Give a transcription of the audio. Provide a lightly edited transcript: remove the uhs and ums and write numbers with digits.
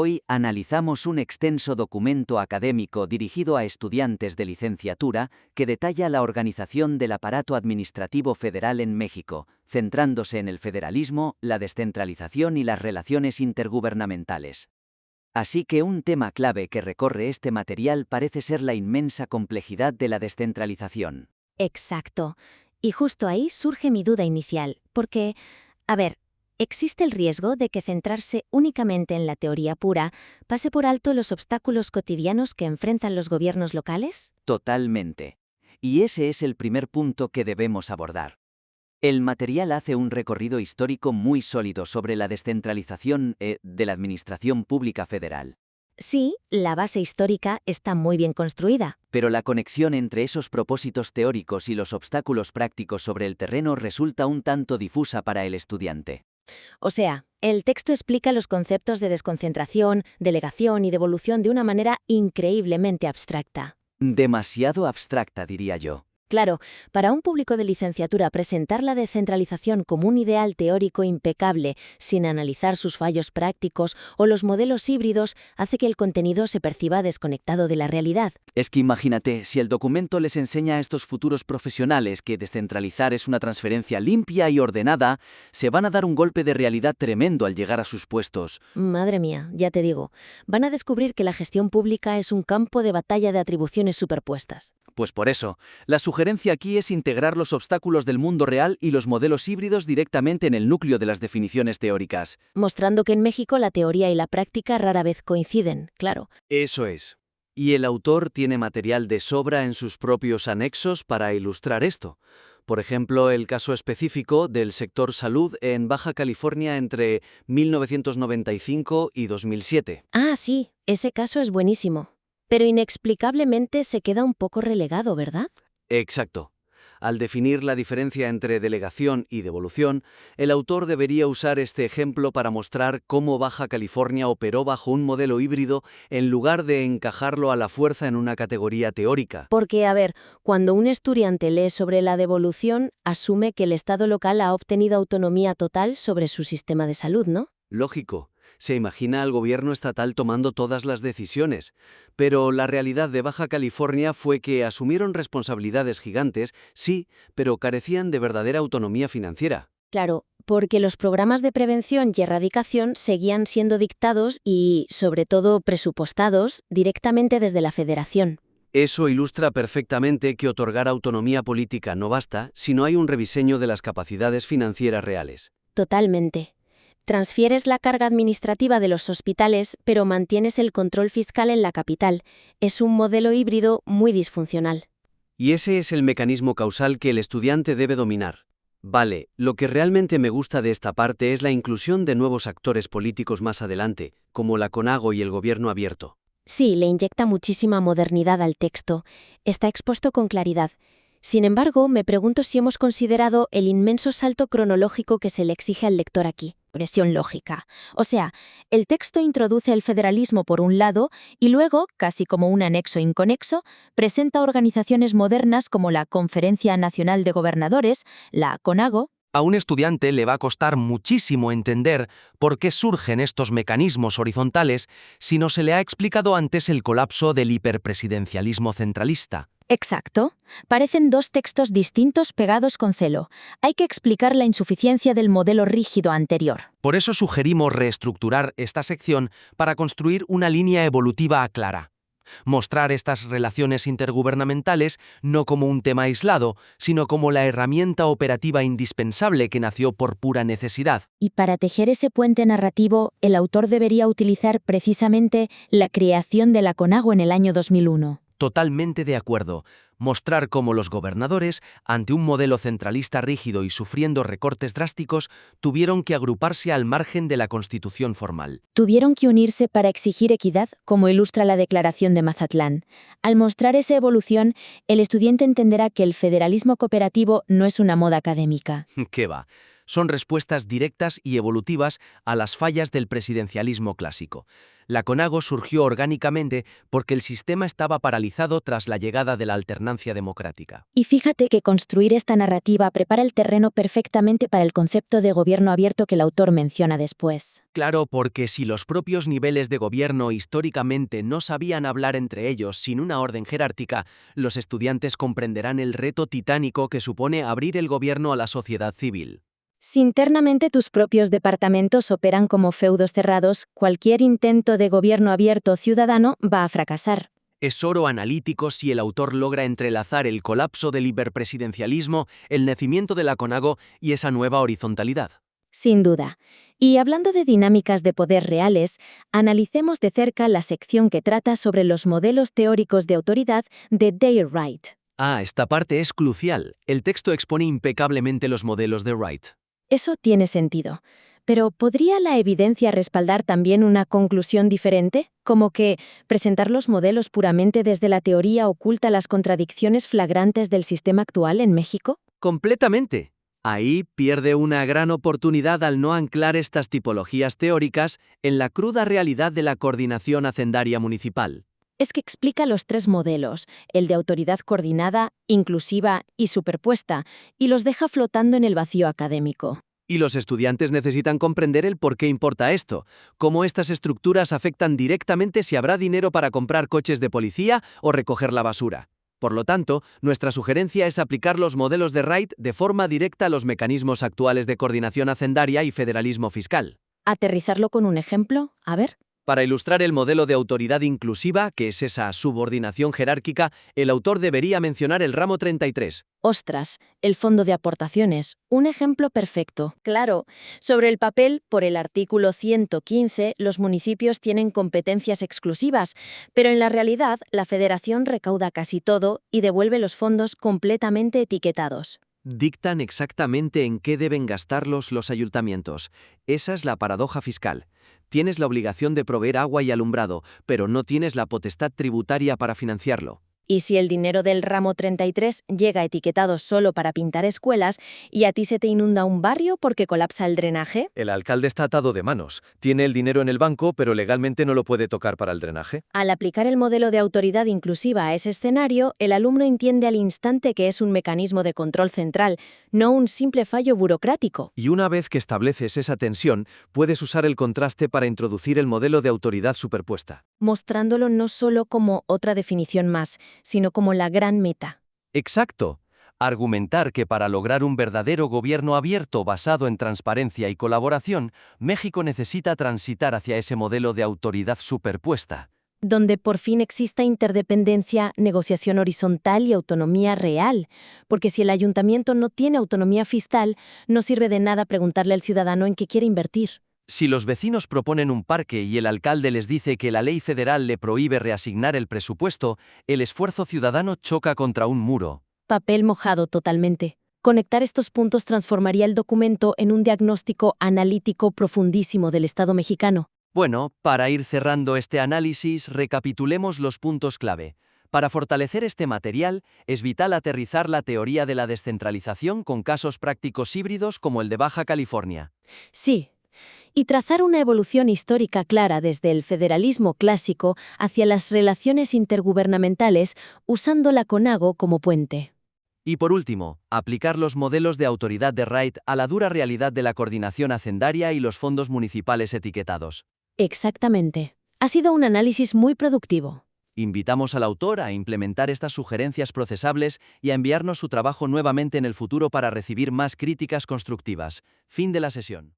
Hoy analizamos un extenso documento académico dirigido a estudiantes de licenciatura que detalla la organización del aparato administrativo federal en México, centrándose en el federalismo, la descentralización y las relaciones intergubernamentales. Así que un tema clave que recorre este material parece ser la inmensa complejidad de la descentralización. Exacto. Y justo ahí surge mi duda inicial, porque, a ver, ¿existe el riesgo de que centrarse únicamente en la teoría pura pase por alto los obstáculos cotidianos que enfrentan los gobiernos locales? Totalmente. Y ese es el primer punto que debemos abordar. El material hace un recorrido histórico muy sólido sobre la descentralización de la administración pública federal. Sí, la base histórica está muy bien construida. Pero la conexión entre esos propósitos teóricos y los obstáculos prácticos sobre el terreno resulta un tanto difusa para el estudiante. O sea, el texto explica los conceptos de desconcentración, delegación y devolución de una manera increíblemente abstracta. Demasiado abstracta, diría yo. Claro, para un público de licenciatura presentar la descentralización como un ideal teórico impecable, sin analizar sus fallos prácticos o los modelos híbridos, hace que el contenido se perciba desconectado de la realidad. Es que imagínate, si el documento les enseña a estos futuros profesionales que descentralizar es una transferencia limpia y ordenada, se van a dar un golpe de realidad tremendo al llegar a sus puestos. Madre mía, ya te digo, van a descubrir que la gestión pública es un campo de batalla de atribuciones superpuestas. Pues por eso, la sugerencia aquí es integrar los obstáculos del mundo real y los modelos híbridos directamente en el núcleo de las definiciones teóricas. Mostrando que en México la teoría y la práctica rara vez coinciden, claro. Eso es. Y el autor tiene material de sobra en sus propios anexos para ilustrar esto. Por ejemplo, el caso específico del sector salud en Baja California entre 1995 y 2007. Ah, sí, ese caso es buenísimo. Pero inexplicablemente se queda un poco relegado, ¿verdad? Exacto. Al definir la diferencia entre delegación y devolución, el autor debería usar este ejemplo para mostrar cómo Baja California operó bajo un modelo híbrido en lugar de encajarlo a la fuerza en una categoría teórica. Porque, a ver, cuando un estudiante lee sobre la devolución, asume que el Estado local ha obtenido autonomía total sobre su sistema de salud, ¿no? Lógico. Se imagina al gobierno estatal tomando todas las decisiones, pero la realidad de Baja California fue que asumieron responsabilidades gigantes, sí, pero carecían de verdadera autonomía financiera. Claro, porque los programas de prevención y erradicación seguían siendo dictados y, sobre todo, presupuestados directamente desde la Federación. Eso ilustra perfectamente que otorgar autonomía política no basta si no hay un rediseño de las capacidades financieras reales. Totalmente. Transfieres la carga administrativa de los hospitales, pero mantienes el control fiscal en la capital. Es un modelo híbrido muy disfuncional. Y ese es el mecanismo causal que el estudiante debe dominar. Vale, lo que realmente me gusta de esta parte es la inclusión de nuevos actores políticos más adelante, como la CONAGO y el gobierno abierto. Sí, le inyecta muchísima modernidad al texto. Está expuesto con claridad. Sin embargo, me pregunto si hemos considerado el inmenso salto cronológico que se le exige al lector aquí. Progresión lógica. O sea, el texto introduce el federalismo por un lado y luego, casi como un anexo inconexo, presenta organizaciones modernas como la Conferencia Nacional de Gobernadores, la CONAGO. A un estudiante le va a costar muchísimo entender por qué surgen estos mecanismos horizontales si no se le ha explicado antes el colapso del hiperpresidencialismo centralista. Exacto. Parecen dos textos distintos pegados con celo. Hay que explicar la insuficiencia del modelo rígido anterior. Por eso sugerimos reestructurar esta sección para construir una línea evolutiva clara. Mostrar estas relaciones intergubernamentales no como un tema aislado, sino como la herramienta operativa indispensable que nació por pura necesidad. Y para tejer ese puente narrativo, el autor debería utilizar precisamente la creación de la CONAGO en el año 2001. Totalmente de acuerdo. Mostrar cómo los gobernadores, ante un modelo centralista rígido y sufriendo recortes drásticos, tuvieron que agruparse al margen de la Constitución formal. Tuvieron que unirse para exigir equidad, como ilustra la Declaración de Mazatlán. Al mostrar esa evolución, el estudiante entenderá que el federalismo cooperativo no es una moda académica. ¿Qué va? Son respuestas directas y evolutivas a las fallas del presidencialismo clásico. La CONAGO surgió orgánicamente porque el sistema estaba paralizado tras la llegada de la alternancia democrática. Y fíjate que construir esta narrativa prepara el terreno perfectamente para el concepto de gobierno abierto que el autor menciona después. Claro, porque si los propios niveles de gobierno históricamente no sabían hablar entre ellos sin una orden jerárquica, los estudiantes comprenderán el reto titánico que supone abrir el gobierno a la sociedad civil. Si internamente tus propios departamentos operan como feudos cerrados, cualquier intento de gobierno abierto ciudadano va a fracasar. Es oro analítico si el autor logra entrelazar el colapso del hiperpresidencialismo, el nacimiento de la CONAGO y esa nueva horizontalidad. Sin duda. Y hablando de dinámicas de poder reales, analicemos de cerca la sección que trata sobre los modelos teóricos de autoridad de Wright. Esta parte es crucial. El texto expone impecablemente los modelos de Wright. Eso tiene sentido. Pero ¿podría la evidencia respaldar también una conclusión diferente? Como que presentar los modelos puramente desde la teoría oculta las contradicciones flagrantes del sistema actual en México. Completamente. Ahí pierde una gran oportunidad al no anclar estas tipologías teóricas en la cruda realidad de la coordinación hacendaria municipal. Es que explica los tres modelos, el de autoridad coordinada, inclusiva y superpuesta, y los deja flotando en el vacío académico. Y los estudiantes necesitan comprender el por qué importa esto, cómo estas estructuras afectan directamente si habrá dinero para comprar coches de policía o recoger la basura. Por lo tanto, nuestra sugerencia es aplicar los modelos de Wright de forma directa a los mecanismos actuales de coordinación hacendaria y federalismo fiscal. ¿Aterrizarlo con un ejemplo? A ver. Para ilustrar el modelo de autoridad inclusiva, que es esa subordinación jerárquica, el autor debería mencionar el ramo 33. Ostras, el fondo de aportaciones, un ejemplo perfecto. Claro, sobre el papel, por el artículo 115, los municipios tienen competencias exclusivas, pero en la realidad la federación recauda casi todo y devuelve los fondos completamente etiquetados. Dictan exactamente en qué deben gastarlos los ayuntamientos. Esa es la paradoja fiscal. Tienes la obligación de proveer agua y alumbrado, pero no tienes la potestad tributaria para financiarlo. Y si el dinero del ramo 33 llega etiquetado solo para pintar escuelas y a ti se te inunda un barrio porque colapsa el drenaje, El alcalde está atado de manos. Tiene el dinero en el banco, pero legalmente no lo puede tocar para el drenaje. al aplicar el modelo de autoridad inclusiva a ese escenario, el alumno entiende al instante que es un mecanismo de control central, no un simple fallo burocrático. Y una vez que estableces esa tensión, puedes usar el contraste para introducir el modelo de autoridad superpuesta. Mostrándolo no solo como otra definición más, sino como la gran meta. Exacto. Argumentar que para lograr un verdadero gobierno abierto basado en transparencia y colaboración, México necesita transitar hacia ese modelo de autoridad superpuesta. Donde por fin exista interdependencia, negociación horizontal y autonomía real. Porque si el ayuntamiento no tiene autonomía fiscal, no sirve de nada preguntarle al ciudadano en qué quiere invertir. Si los vecinos proponen un parque y el alcalde les dice que la ley federal le prohíbe reasignar el presupuesto, el esfuerzo ciudadano choca contra un muro. Papel mojado totalmente. Conectar estos puntos transformaría el documento en un diagnóstico analítico profundísimo del Estado mexicano. Bueno, para ir cerrando este análisis, recapitulemos los puntos clave. Para fortalecer este material, es vital aterrizar la teoría de la descentralización con casos prácticos híbridos como el de Baja California. Sí. Y trazar una evolución histórica clara desde el federalismo clásico hacia las relaciones intergubernamentales usando la CONAGO como puente. Y por último, aplicar los modelos de autoridad de Wright a la dura realidad de la coordinación hacendaria y los fondos municipales etiquetados. Exactamente. Ha sido un análisis muy productivo. Invitamos al autor a implementar estas sugerencias procesables y a enviarnos su trabajo nuevamente en el futuro para recibir más críticas constructivas. Fin de la sesión.